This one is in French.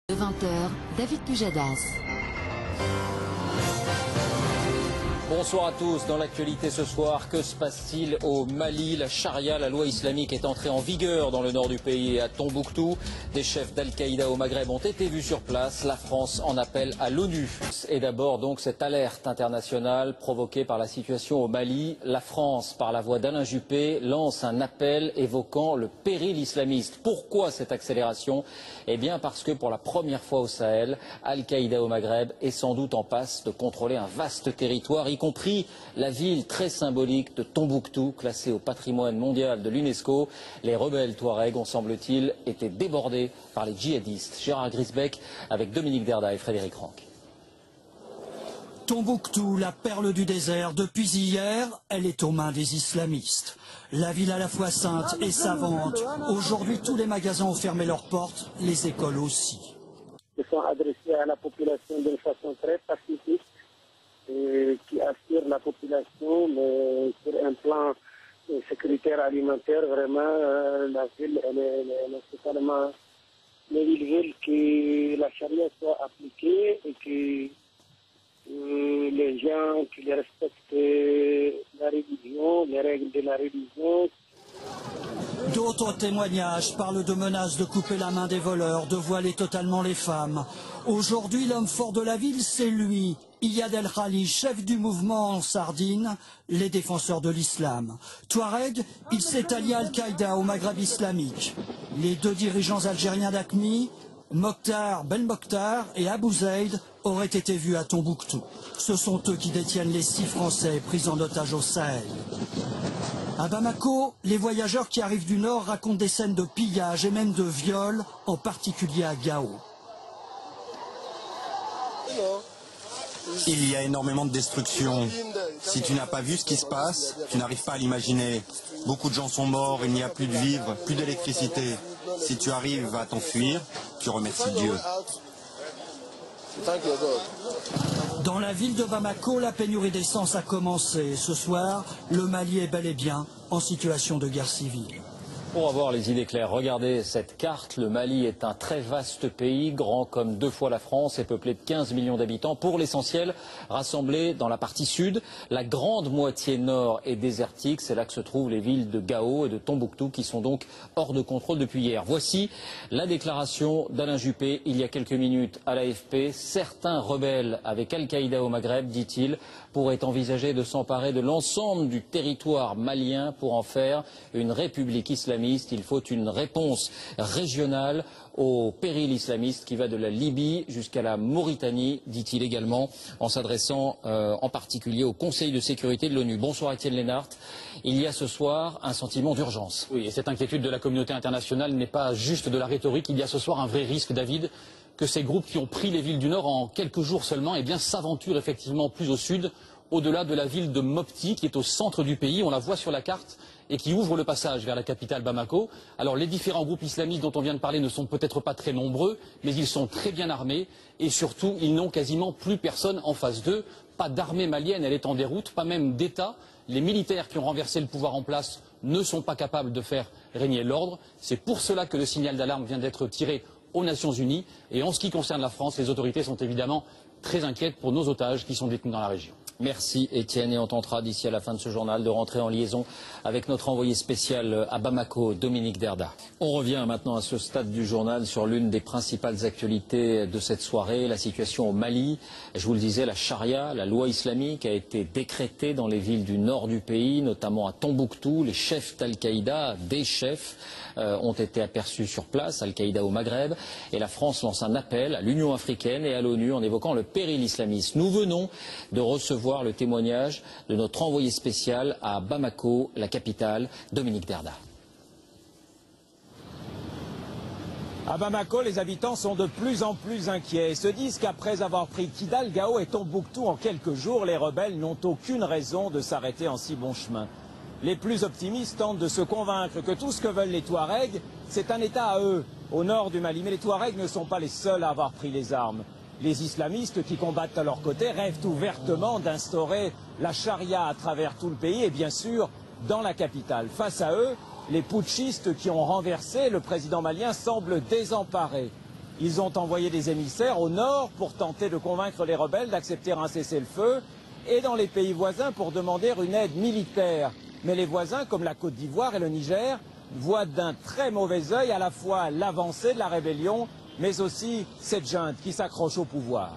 De 20h, David Pujadas. Bonsoir à tous. Dans l'actualité ce soir, que se passe-t-il au Mali? La charia, la loi islamique, est entrée en vigueur dans le nord du pays et à Tombouctou. Des chefs d'Al-Qaïda au Maghreb ont été vus sur place. La France en appelle à l'ONU. Et d'abord donc cette alerte internationale provoquée par la situation au Mali. La France, par la voix d'Alain Juppé, lance un appel évoquant le péril islamiste. Pourquoi cette accélération? Eh bien parce que pour la première fois au Sahel, Al-Qaïda au Maghreb est sans doute en passe de contrôler un vaste territoire, y compris la ville très symbolique de Tombouctou, classée au patrimoine mondial de l'UNESCO. Les rebelles Touaregs ont, semble-t-il, été débordés par les djihadistes. Gérard Grisbeck avec Dominique Derda et Frédéric Ranck. Tombouctou, la perle du désert, depuis hier, elle est aux mains des islamistes. La ville à la fois sainte et savante. Aujourd'hui, tous les magasins ont fermé leurs portes, les écoles aussi. Ils sont adressés à la population d'une façon très pacifique, qui assure la population, mais sur un plan sécuritaire alimentaire, vraiment, la ville, elle est totalement... Mais ils veulent que la charia soit appliquée et que les gens qui respectent la religion, les règles de la religion. D'autres témoignages parlent de menaces de couper la main des voleurs, de voiler totalement les femmes. Aujourd'hui, l'homme fort de la ville, c'est lui, Iyad El Khali, chef du mouvement en Sardine, les défenseurs de l'islam. Touareg, il s'est allié à Al-Qaïda au Maghreb islamique. Les deux dirigeants algériens d'AQMI, Mokhtar Ben Mokhtar et Abou Zaid, auraient été vus à Tombouctou. Ce sont eux qui détiennent les 6 Français pris en otage au Sahel. À Bamako, les voyageurs qui arrivent du nord racontent des scènes de pillage et même de viol, en particulier à Gao. Il y a énormément de destruction. Si tu n'as pas vu ce qui se passe, tu n'arrives pas à l'imaginer. Beaucoup de gens sont morts, il n'y a plus de vivres, plus d'électricité. Si tu arrives à t'enfuir, tu remercies Dieu. Dans la ville de Bamako, la pénurie d'essence a commencé. Ce soir, le Mali est bel et bien en situation de guerre civile. Pour avoir les idées claires, regardez cette carte. Le Mali est un très vaste pays, grand comme 2 fois la France et peuplé de 15 millions d'habitants. Pour l'essentiel, rassemblés dans la partie sud. La grande moitié nord est désertique. C'est là que se trouvent les villes de Gao et de Tombouctou qui sont donc hors de contrôle depuis hier. Voici la déclaration d'Alain Juppé il y a quelques minutes à l'AFP. Certains rebelles avec Al-Qaïda au Maghreb, dit-il, pourraient envisager de s'emparer de l'ensemble du territoire malien pour en faire une république islamique. Il faut une réponse régionale au péril islamiste qui va de la Libye jusqu'à la Mauritanie, dit-il également, en s'adressant en particulier au Conseil de sécurité de l'ONU. Bonsoir Étienne Lénart. Il y a ce soir un sentiment d'urgence. Oui, et cette inquiétude de la communauté internationale n'est pas juste de la rhétorique. Il y a ce soir un vrai risque, David, que ces groupes qui ont pris les villes du Nord en quelques jours seulement s'aventurent effectivement plus au sud, au-delà de la ville de Mopti, qui est au centre du pays. On la voit sur la carte et qui ouvre le passage vers la capitale Bamako. Alors les différents groupes islamistes dont on vient de parler ne sont peut-être pas très nombreux, mais ils sont très bien armés et surtout ils n'ont quasiment plus personne en face d'eux. Pas d'armée malienne, elle est en déroute, pas même d'État. Les militaires qui ont renversé le pouvoir en place ne sont pas capables de faire régner l'ordre. C'est pour cela que le signal d'alarme vient d'être tiré aux Nations Unies. Et en ce qui concerne la France, les autorités sont évidemment très inquiètes pour nos otages qui sont détenus dans la région. Merci Étienne, et on tentera d'ici à la fin de ce journal de rentrer en liaison avec notre envoyé spécial à Bamako, Dominique Derda. On revient maintenant à ce stade du journal sur l'une des principales actualités de cette soirée, la situation au Mali. Je vous le disais, la charia, la loi islamique, a été décrétée dans les villes du nord du pays, notamment à Tombouctou. Les chefs d'Al-Qaïda, des chefs, ont été aperçus sur place, Al-Qaïda au Maghreb, et la France lance un appel à l'Union africaine et à l'ONU en évoquant le péril islamiste. Nous venons de recevoir le témoignage de notre envoyé spécial à Bamako, la capitale, Dominique Derda. À Bamako, les habitants sont de plus en plus inquiets et se disent qu'après avoir pris Kidal, Gao et Tombouctou en quelques jours, les rebelles n'ont aucune raison de s'arrêter en si bon chemin. Les plus optimistes tentent de se convaincre que tout ce que veulent les Touaregs, c'est un État à eux, au nord du Mali. Mais les Touaregs ne sont pas les seuls à avoir pris les armes. Les islamistes qui combattent à leur côté rêvent ouvertement d'instaurer la charia à travers tout le pays et bien sûr dans la capitale. Face à eux, les putschistes qui ont renversé le président malien semblent désemparés. Ils ont envoyé des émissaires au nord pour tenter de convaincre les rebelles d'accepter un cessez-le-feu et dans les pays voisins pour demander une aide militaire. Mais les voisins, comme la Côte d'Ivoire et le Niger, voient d'un très mauvais œil à la fois l'avancée de la rébellion, mais aussi cette junte qui s'accroche au pouvoir.